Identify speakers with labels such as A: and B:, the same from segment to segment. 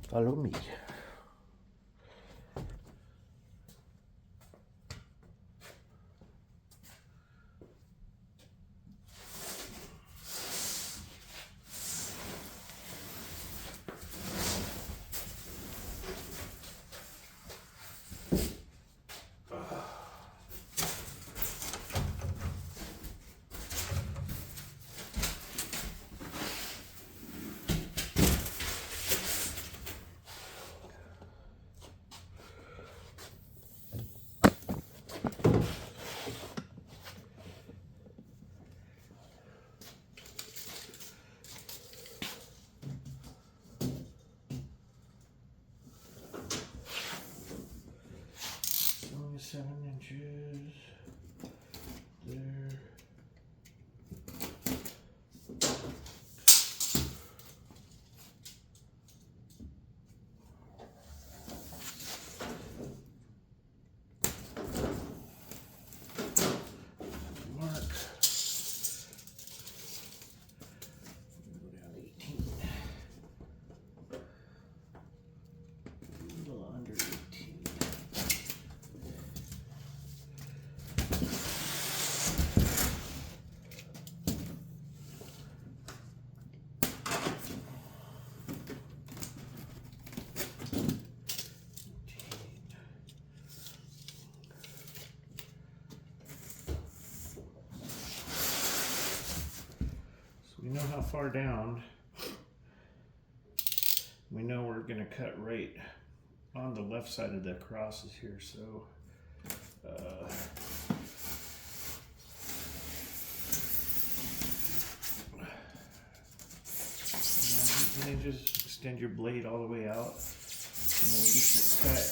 A: Follow me. Only 7 inches there. Mark. Go down to 18. A little under 18. We know how far down. We know we're going to cut right on the left side of the crosses here, so 9 inches. Extend your blade all the way out, and then we get this cut.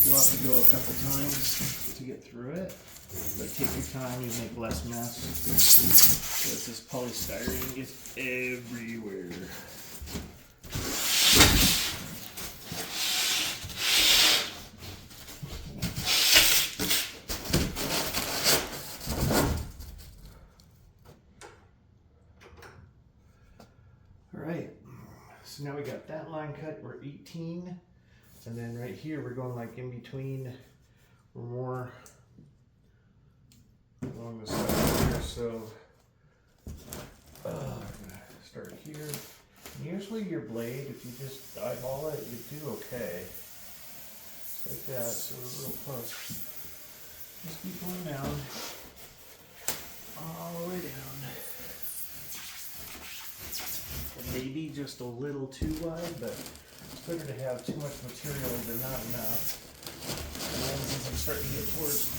A: You'll have to go a couple times to get through it, but take your time. You make less mess. So this polystyrene gets everywhere. Alright, so now we got that line cut, we're 18, and then right here we're going like in between, we're more along the side here, so we're gonna start here. And usually your blade, if you just eyeball it, you do okay. Just like that, so we're a little close. Just keep going down, all the way down. Maybe just a little too wide, but it's better to have too much material than not enough. And then since I'm starting to get towards,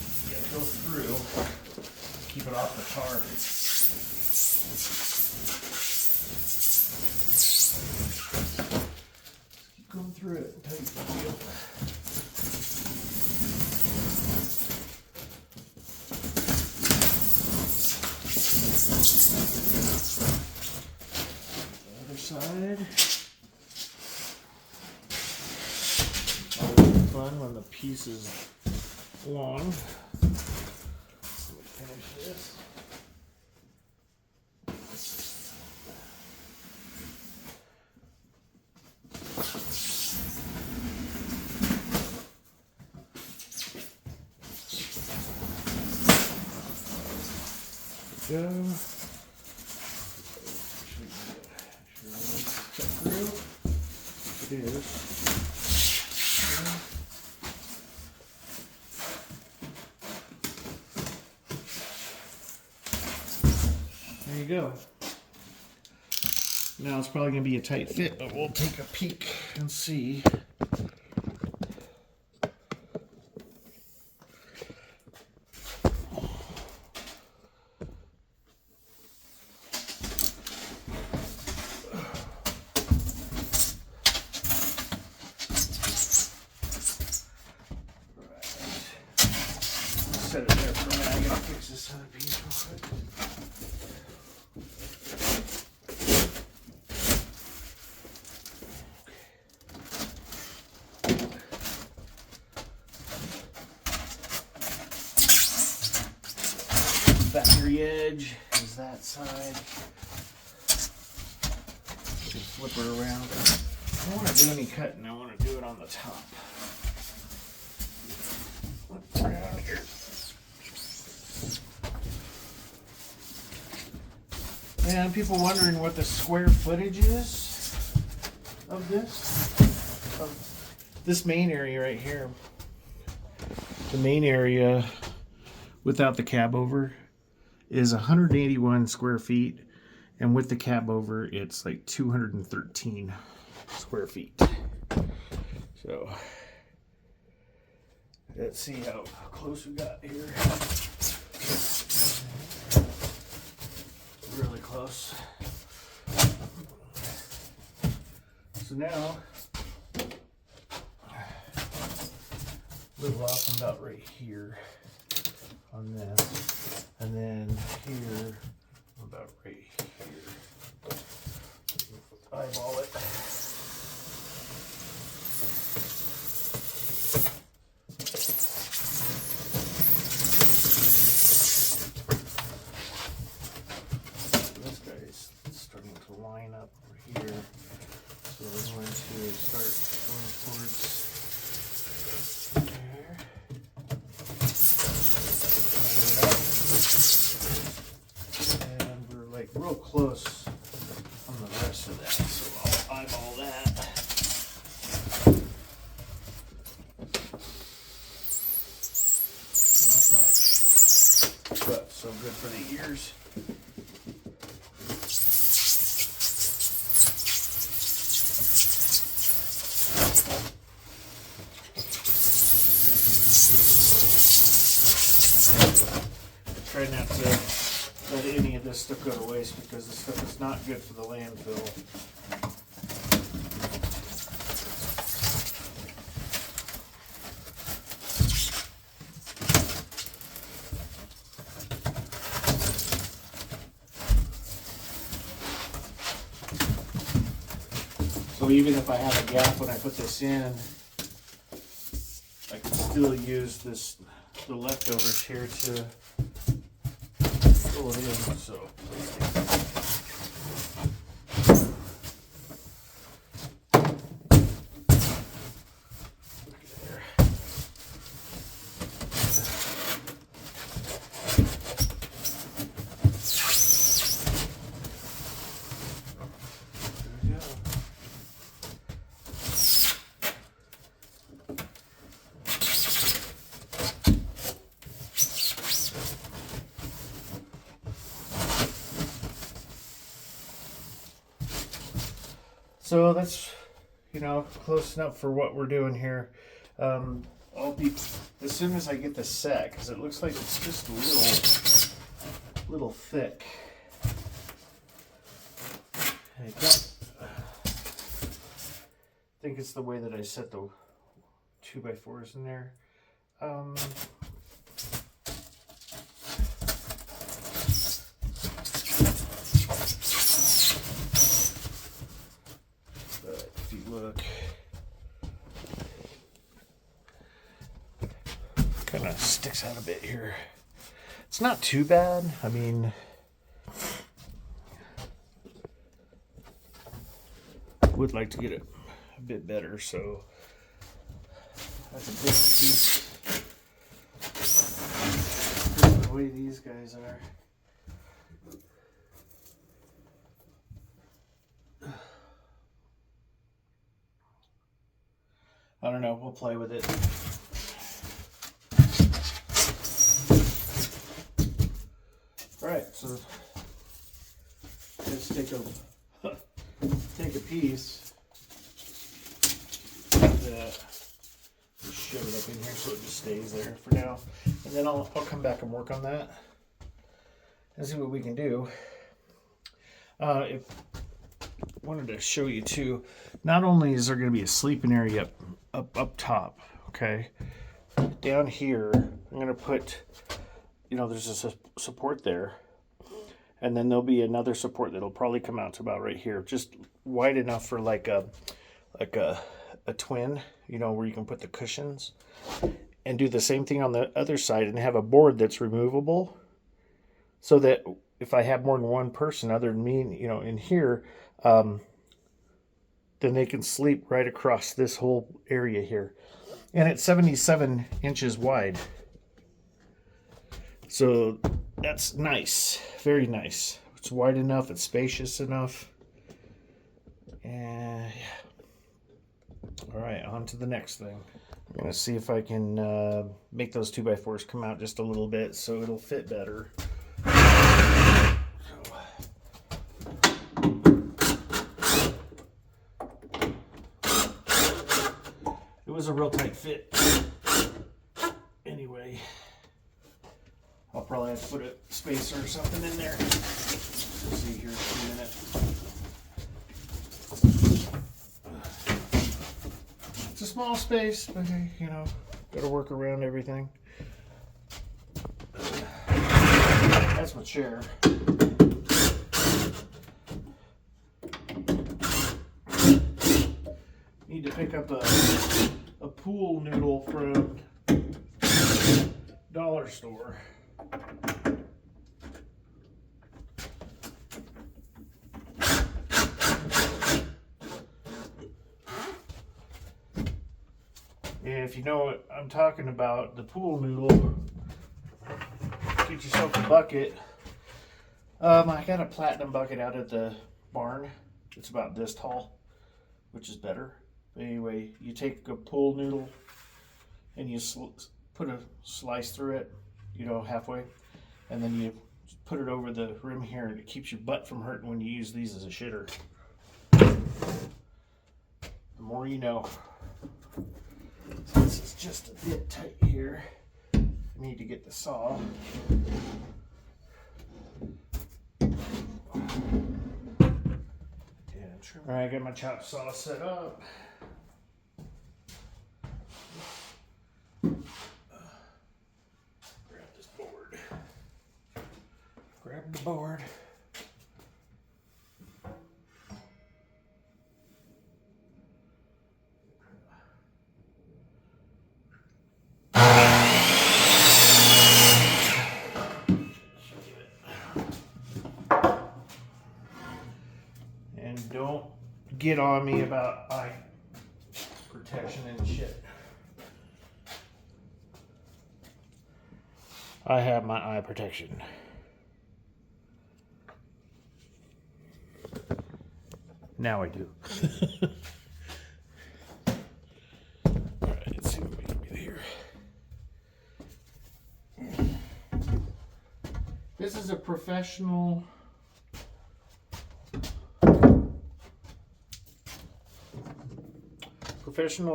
A: go through, keep it off the tar. Just keep going through it until you feel. Side. Always fun when the piece is long. Let me finish this. There we go. It is. There you go. Now it's probably going to be a tight fit, but we'll take a peek and see. Set it there for a minute. I gotta fix this other piece real quick. Factory edge is that side. Just flip it around. I don't want to do any cutting. I want to do it on the top. Around here. And people wondering what the square footage is of this main area right here. The main area without the cab over is 181 square feet, and with the cab over it's like 213 square feet. So let's see how close we got here. Really close. So now, little off about right here on this, and then here about right here. Eyeball it. Line up over here, so we're going to start going towards there. And we're like real close on the rest of that, so I'll eyeball that. Not much, but so good for the ears. Try not to let any of this stuff go to waste, because this stuff is not good for the landfill. So even if I have a gap when I put this in, I can still use the leftovers here to fill it in. So there. There we go. So that's, close enough for what we're doing here. I'll be, as soon as I get this set, because it looks like it's just a little thick. I think it's the way that I set the 2x4s in there. Look, kind of sticks out a bit here. It's not too bad. I mean, would like to get it a bit better, so that's a big piece. The way these guys are. I don't know, we'll play with it. Alright, so let's take a piece that just shove it up in here so it just stays there for now. And then I'll come back and work on that and see what we can do. If wanted to show you too, not only is there going to be a sleeping area up top, okay, down here I'm going to put, there's a support there, and then there'll be another support that'll probably come out to about right here, just wide enough for like a twin, where you can put the cushions, and do the same thing on the other side and have a board that's removable, so that if I have more than one person other than me, in here, then they can sleep right across this whole area here. And it's 77 inches wide. So that's nice. Very nice. It's wide enough. It's spacious enough. And yeah. All right, on to the next thing. I'm going to see if I can make those 2x4s come out just a little bit so it'll fit better. It was a real tight fit. Anyway, I'll probably have to put a spacer or something in there. We'll see here in a minute. It's a small space, but gotta work around everything. That's my chair. Need to pick up a pool noodle from dollar store. And if you know what I'm talking about, the pool noodle, get yourself a bucket. I got a platinum bucket out at the barn. It's about this tall, which is better. But anyway, you take a pool noodle and you put a slice through it, halfway, and then you put it over the rim here, and it keeps your butt from hurting when you use these as a shitter. The more you know. So this is just a bit tight here. I need to get the saw. All right, I got my chop saw set up. Grab this board. Grab the board. And don't get on me about eye protection and shit. I have my eye protection. Now I do. Alright, let's see what we can do here. This is a professional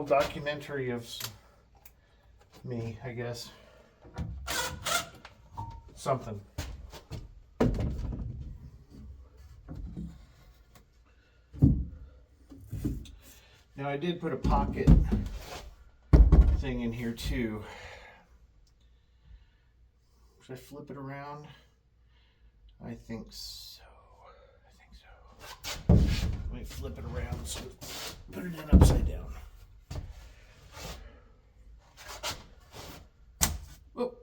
A: documentary of me, I guess. Something. Now I did put a pocket thing in here too. Should I flip it around? I think so. Let me flip it around so put it in upside down. Whoop.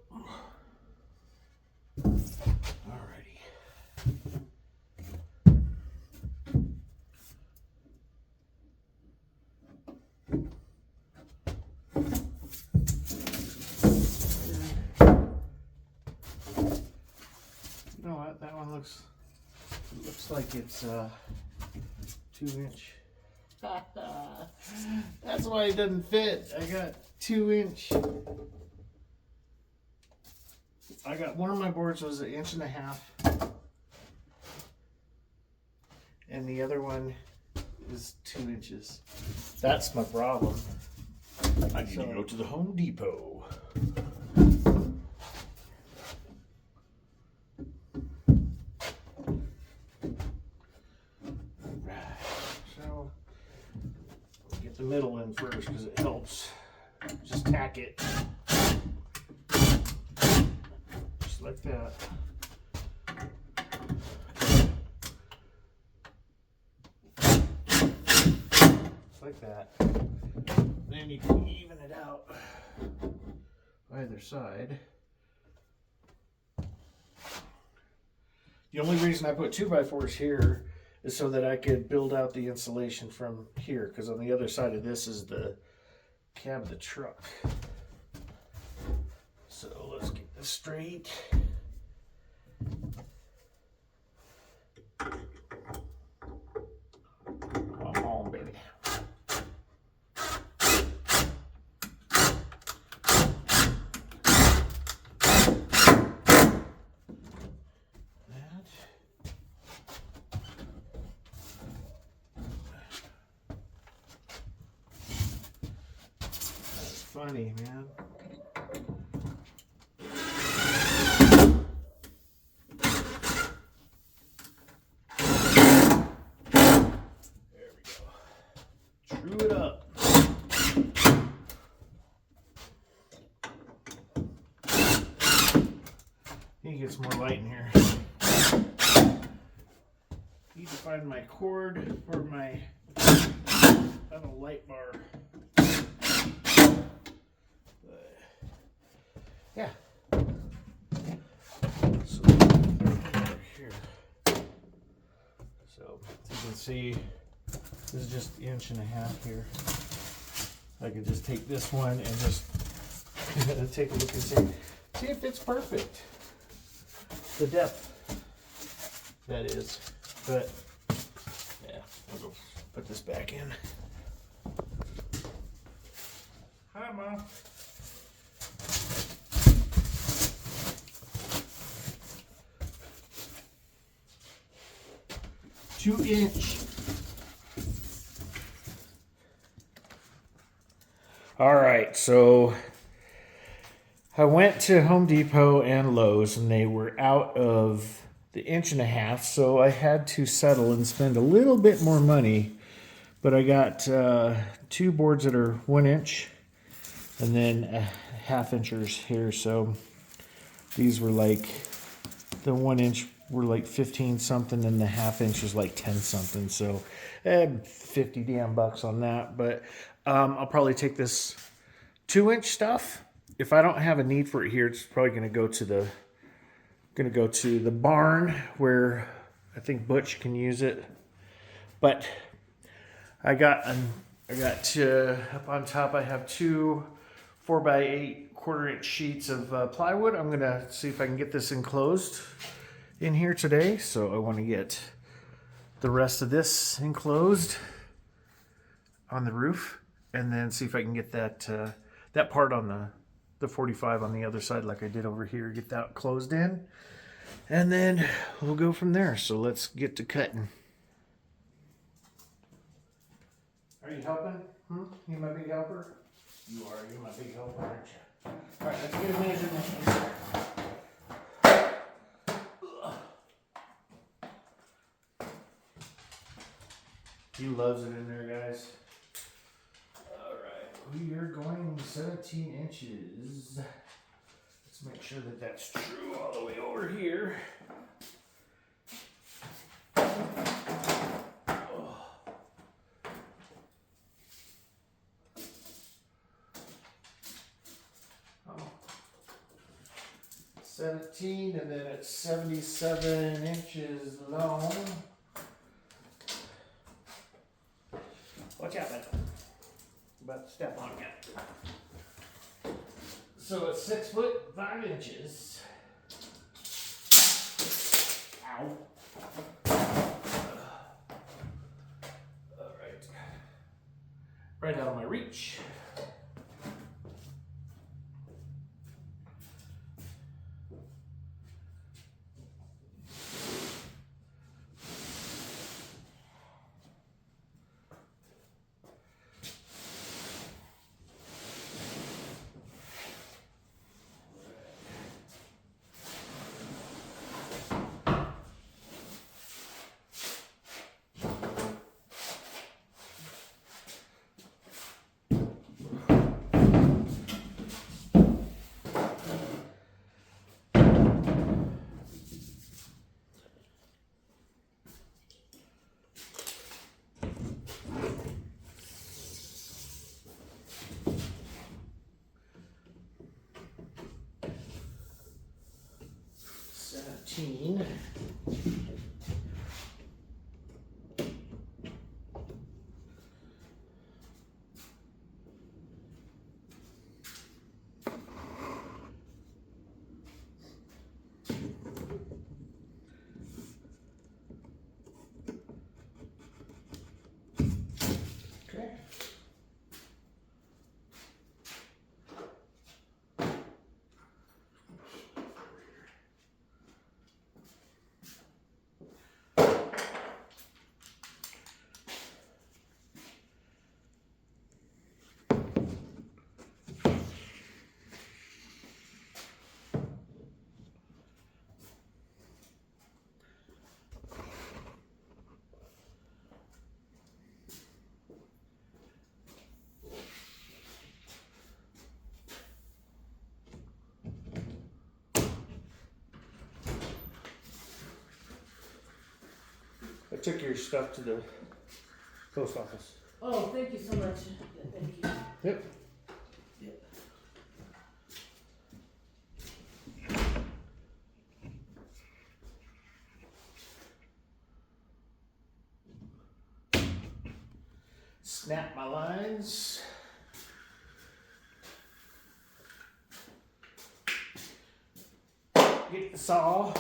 A: Alrighty. You know what? That one looks like it's 2-inch. That's why it doesn't fit. I got 2-inch. I got one of my boards was 1.5 inches, and the other one is 2 inches. That's my problem. I need to go to the Home Depot. So get the middle in first because it helps. Just tack it. Just like that. Just like that. Then you can even it out either side. The only reason I put 2x4s here is so that I could build out the insulation from here, because on the other side of this is the cab of the truck. So let's get this straight. Come on, baby. That's funny, man. True it up. Need to get some more light in here. Need to find my cord for my other light bar. But, yeah. So here. So as you can see, this is just 1.5 inches here. I could just take this one and just take a look and see if it's perfect. The depth, that is. But yeah, I'll go put this back in. Hi, Mom. Two-inch. All right, so I went to Home Depot and Lowe's, and they were out of the 1.5 inches, so I had to settle and spend a little bit more money. But I got 2 boards that are 1 inch, and then 1/2 inchers here. So these were like, the 1 inch were like 15 something, and the 1/2 inch was like 10 something. So 50 damn bucks on that. But I'll probably take this 2-inch stuff. If I don't have a need for it here, it's probably going to go to the barn where I think Butch can use it. But I got up on top. I have 2 4x8 1/4 inch sheets of plywood. I'm gonna see if I can get this enclosed in here today. So I want to get the rest of this enclosed on the roof, and then see if I can get that part on the 45 on the other side, like I did over here, get that closed in, and then we'll go from there. So let's get to cutting. Are you helping? You my big helper? You are. You're my big helper, aren't you? All right, let's get a measurement. He loves it in there, guys. All right, we are going 17 inches. Let's make sure that that's true all the way over here. Oh. 17, and then it's 77 inches long. Watch out, man. I'm about to step on you. So it's 6 foot 5 inches. Ow. All right. Right out of my reach. took your stuff to the post office.
B: Oh, thank you so much. Thank you.
A: Yep.
B: Yep.
A: Snap my lines. Get the saw.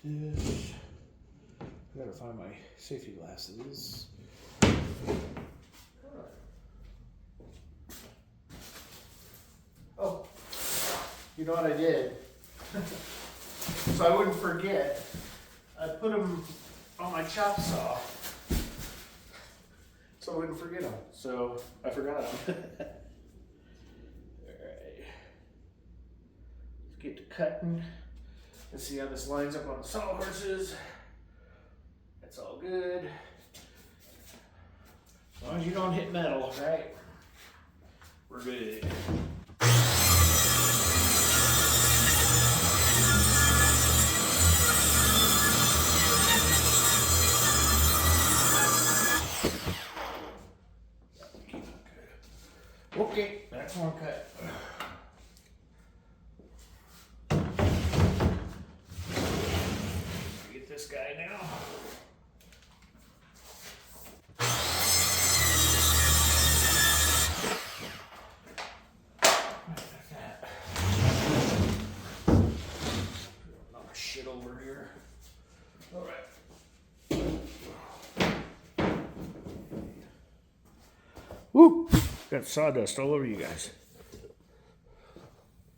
A: Dish. I gotta find my safety glasses. Oh, you know what I did? So I wouldn't forget, I put them on my chop saw so I wouldn't forget them. So I forgot them. Alright. Let's get to cutting. Let's see how this lines up on the sawhorses. That's all good. As long as you don't hit metal, right? We're good. Okay, that's one cut. Get this guy now. Knock shit over here. All right. Woo! Got sawdust all over you guys.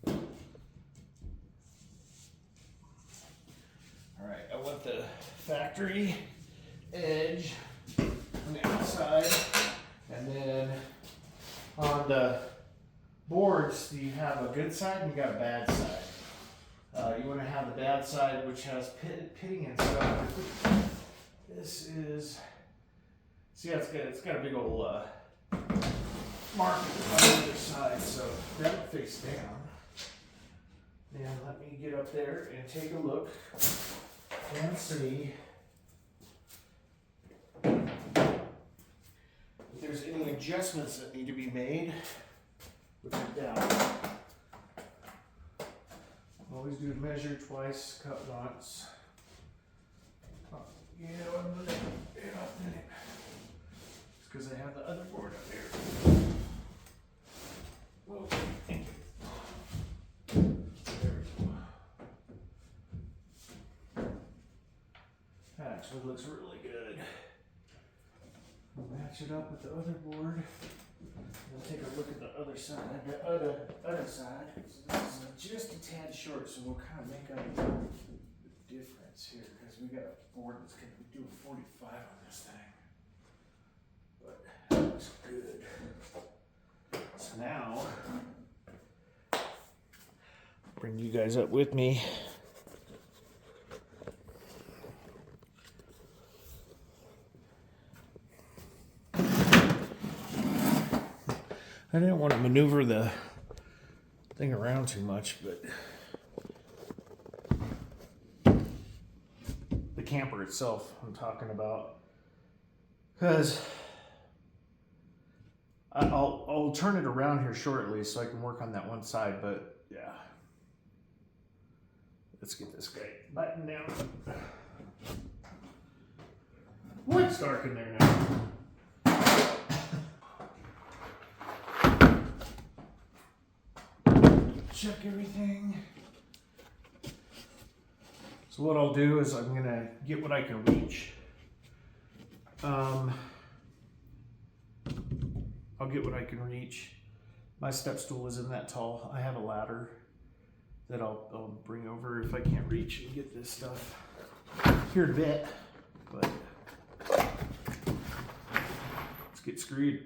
A: All right, I want the factory edge on the outside, and then on the boards, you have a good side and you got a bad side. You want to have the bad side, which has pitting and stuff. This is, see, it's got a big old mark on the other side, so grab it face down. And let me get up there and take a look and see if there's any adjustments that need to be made, which I doubt. Always do measure twice, cut once. Oh, yeah, one minute. Yeah, one minute. It's because I have the other board up there. Whoa. There we go. That actually looks really good. We'll match it up with the other board. We'll take a look at the other side. The other side. So this is just a tad short, so we'll kind of make up the difference here because we got a board that's going to be doing 45 on this thing. But that looks good. So now, bring you guys up with me. I didn't want to maneuver the thing around too much, but the camper itself I'm talking about, because I'll turn it around here shortly so I can work on that one side, but yeah. Let's get this guy buttoned down. Boy, it's dark in there now. Check everything. So what I'll do is I'm gonna get what I can reach. I'll get what I can reach. My step stool isn't that tall. I have a ladder that I'll bring over if I can't reach and get this stuff here in a bit. But get screwed.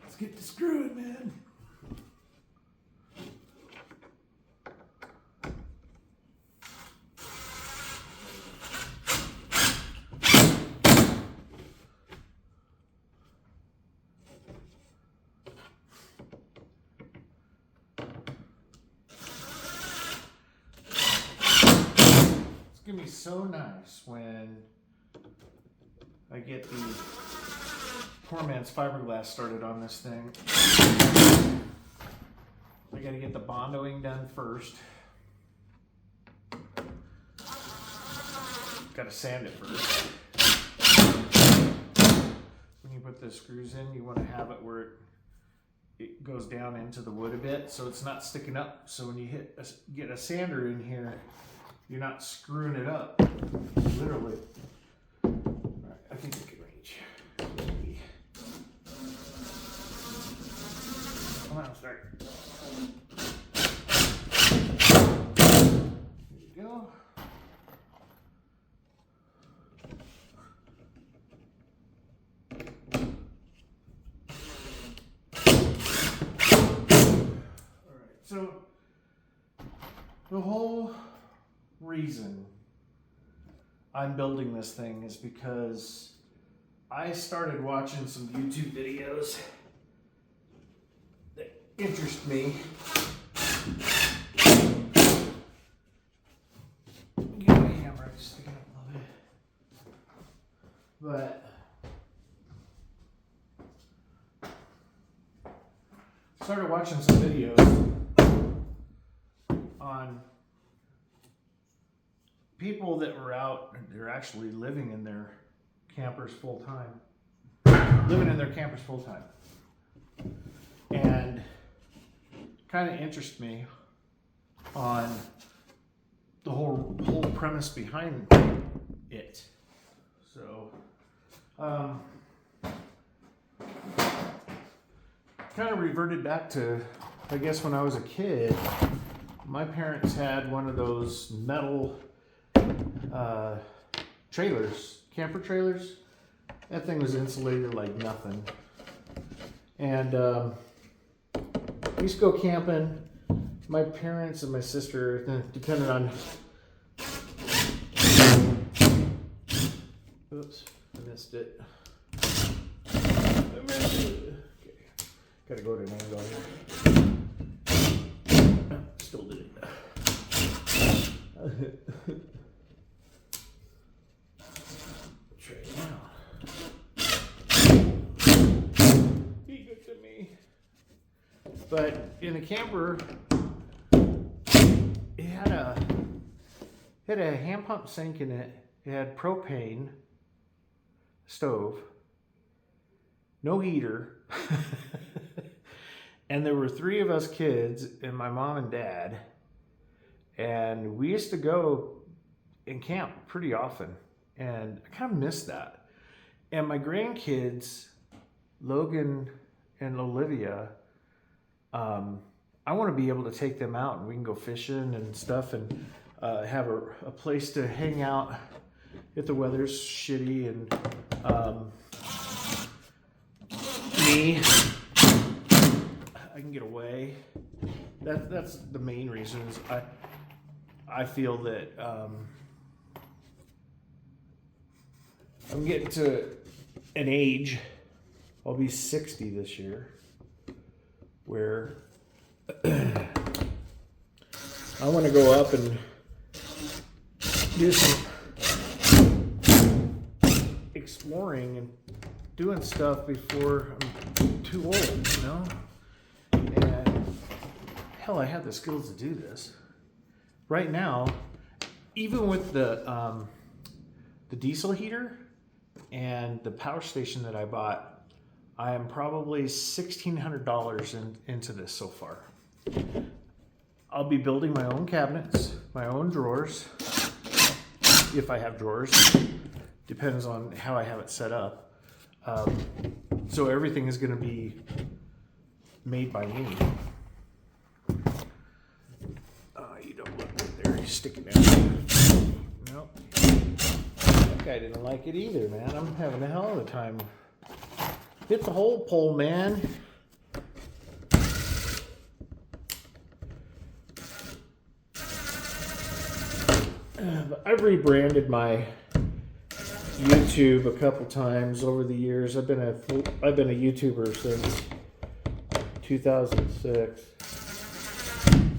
A: Let's get to screwing, man. It's gonna be so nice when I get the poor man's fiberglass started on this thing. I gotta get the bondoing done first. Gotta sand it first. When you put the screws in, you want to have it where it goes down into the wood a bit so it's not sticking up. So when you get a sander in here, you're not screwing it up. Literally. Alright, I think we can reach. Maybe. Come on, start. There you go. So, the whole reason I'm building this thing is because I started watching some YouTube videos that interest me. Get my hammer sticking up a little bit. But started watching some videos on people that were out, they're actually living in their campers full time. And kind of interests me on the whole premise behind it. So, kind of reverted back to, I guess, when I was a kid. My parents had one of those metal trailers, camper trailers. That thing was insulated like nothing. And we used to go camping. My parents and my sister, depending on... Oops, I missed it. Okay, gotta go to an angle here. Still did it. Try it now. Be good to me. But in the camper, it had a hand pump sink in it. It had propane stove, no heater. And there were 3 of us kids and my mom and dad. And we used to go and camp pretty often. And I kind of miss that. And my grandkids, Logan and Olivia, I want to be able to take them out and we can go fishing and stuff and have a place to hang out if the weather's shitty. And me, I can get away. That's the main reason. Is I feel that I'm getting to an age, I'll be 60 this year, where I want to go up and do some exploring and doing stuff before I'm too old, you know? And hell, I have the skills to do this. Right now, even with the diesel heater and the power station that I bought, I am probably $1,600 into this so far. I'll be building my own cabinets, my own drawers, if I have drawers. Depends on how I have it set up. So everything is going to be made by me. You don't look good there. You're sticking out. Nope. That guy didn't like it either, man. I'm having a hell of a time Hit the hole pole, man. I've rebranded my YouTube a couple times over the years. I've been a YouTuber since 2006.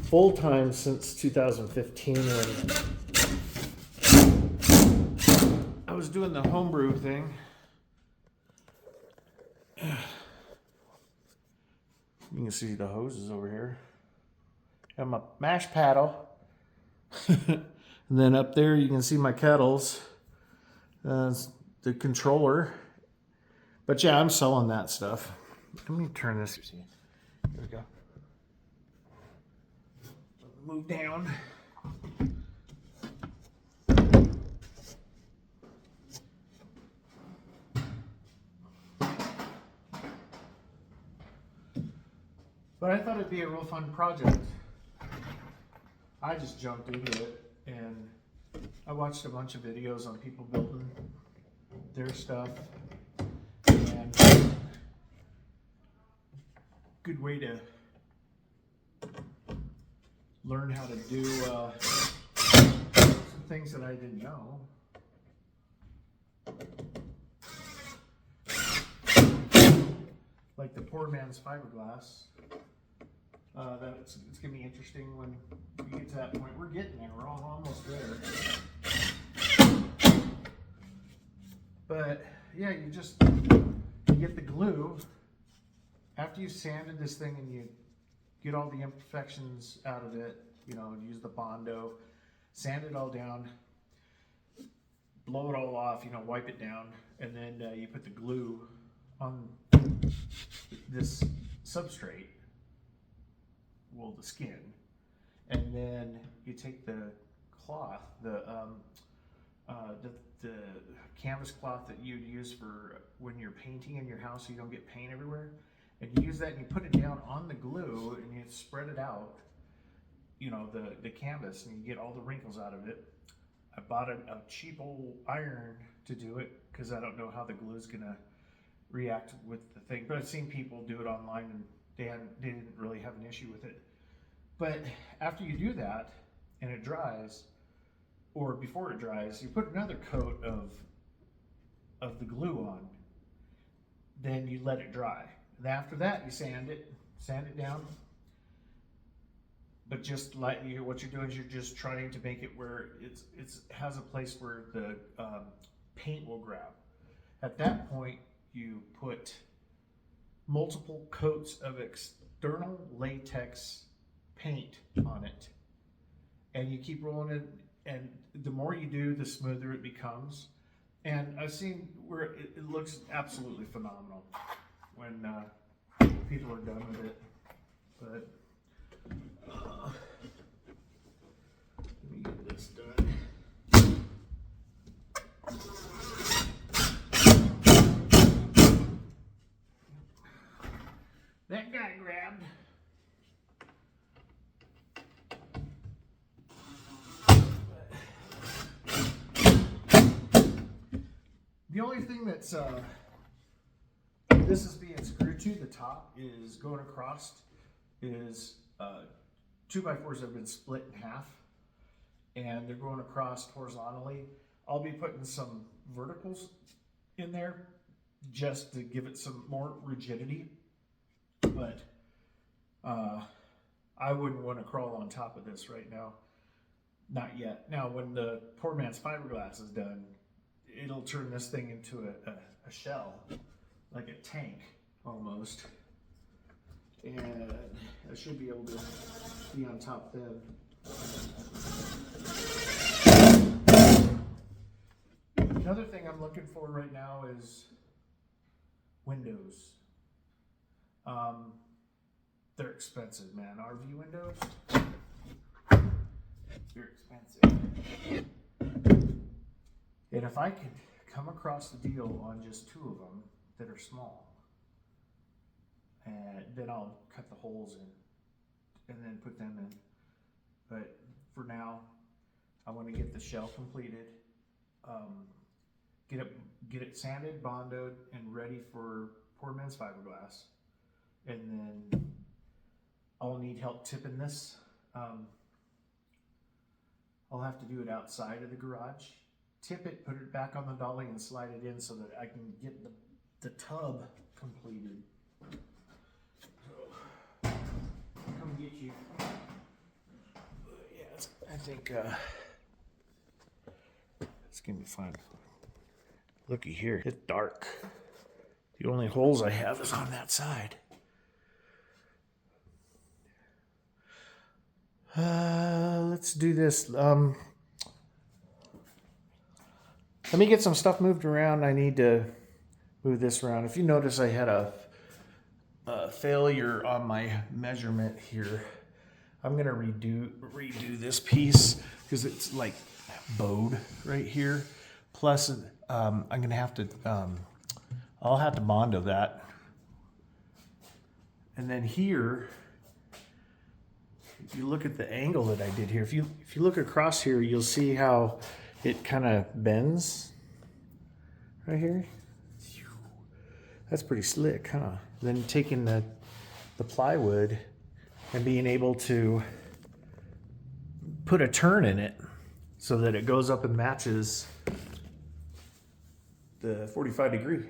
A: Full time since 2015 when I was doing the homebrew thing. You can see the hoses over here. Got my mash paddle. And then up there you can see my kettles. The controller. But yeah, I'm selling that stuff. Let me turn this. Here we go. Move down. But I thought it'd be a real fun project. I just jumped into it and I watched a bunch of videos on people building their stuff. And good way to learn how to do some things that I didn't know. Like the poor man's fiberglass. It's going to be interesting when we get to that point. We're getting there. We're almost there. But yeah, you get the glue. After you've sanded this thing and you get all the imperfections out of it, use the Bondo, sand it all down, blow it all off, wipe it down, and then you put the glue on this substrate, well, the skin, and then you take the cloth, the canvas cloth that you'd use for when you're painting in your house so you don't get paint everywhere, and you use that and you put it down on the glue and you spread it out, the canvas, and you get all the wrinkles out of it. I bought a cheap old iron to do it because I don't know how the glue is gonna react with the thing, but I've seen people do it online and they didn't really have an issue with it. But after you do that and it dries, or before it dries, you put another coat of the glue on. Then you let it dry. And after that, you sand it down. But just like what you're doing is you're just trying to make it where it has a place where the paint will grab. At that point, you put multiple coats of external latex paint on it, and you keep rolling it, and the more you do, the smoother it becomes. And I've seen where it looks absolutely phenomenal when people are done with it. But let me get this done. That guy grabbed. The only thing that's this is being screwed to the top is going across is 2x4s have been split in half and they're going across horizontally. I'll be putting some verticals in there just to give it some more rigidity, but I wouldn't want to crawl on top of this right now. Not yet. Now when the poor man's fiberglass is done, it'll turn this thing into a shell, like a tank almost, and I should be able to be on top then. Another thing I'm looking for right now is windows. They're expensive, man. RV windows, they're expensive. And if I could come across the deal on just 2 of them that are small, and then I'll cut the holes in and then put them in. But for now, I want to get the shell completed, get it sanded, bondoed, and ready for poor man's fiberglass. And then I'll need help tipping this. I'll have to do it outside of the garage. Tip it, put it back on the dolly, and slide it in so that I can get the tub completed. So, come get you. Yeah, I think it's gonna be fun. Looky here, it's dark. The only holes I have is on that side. Let's do this. Let me get some stuff moved around. I need to move this around. If you notice, I had a failure on my measurement here. I'm gonna redo this piece because it's like bowed right here. Plus, I'm gonna have to. I'll have to Bondo that. And then here, if you look at the angle that I did here, if you look across here, you'll see how it kind of bends right here. That's pretty slick, huh? Then taking the plywood and being able to put a turn in it so that it goes up and matches the 45 degree.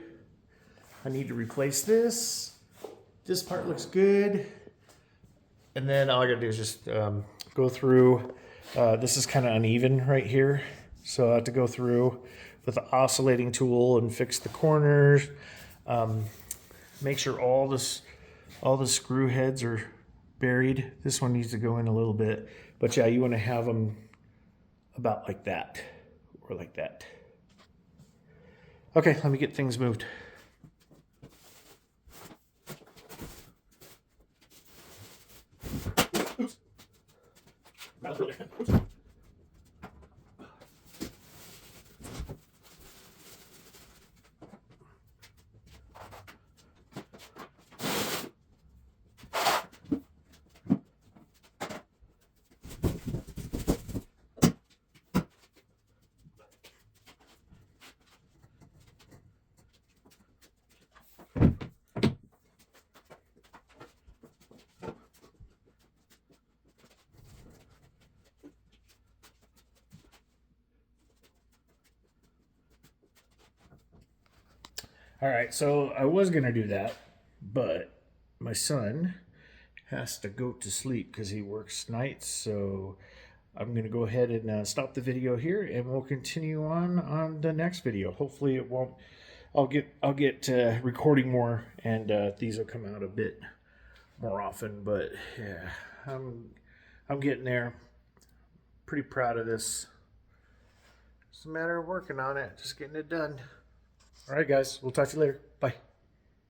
A: I need to replace this. This part looks good. And then all I gotta do is just go through. This is kind of uneven right here. So I have to go through with the oscillating tool and fix the corners. Make sure all the screw heads are buried. This one needs to go in a little bit. But yeah, you wanna have them about like that or like that. Okay, let me get things moved. Oops. All right, so I was gonna do that, but my son has to go to sleep because he works nights. So I'm gonna go ahead and stop the video here, and we'll continue on the next video. Hopefully, it won't. I'll get recording more, and these will come out a bit more often. But yeah, I'm getting there. Pretty proud of this. It's a matter of working on it, just getting it done. All right, guys, we'll talk to you later.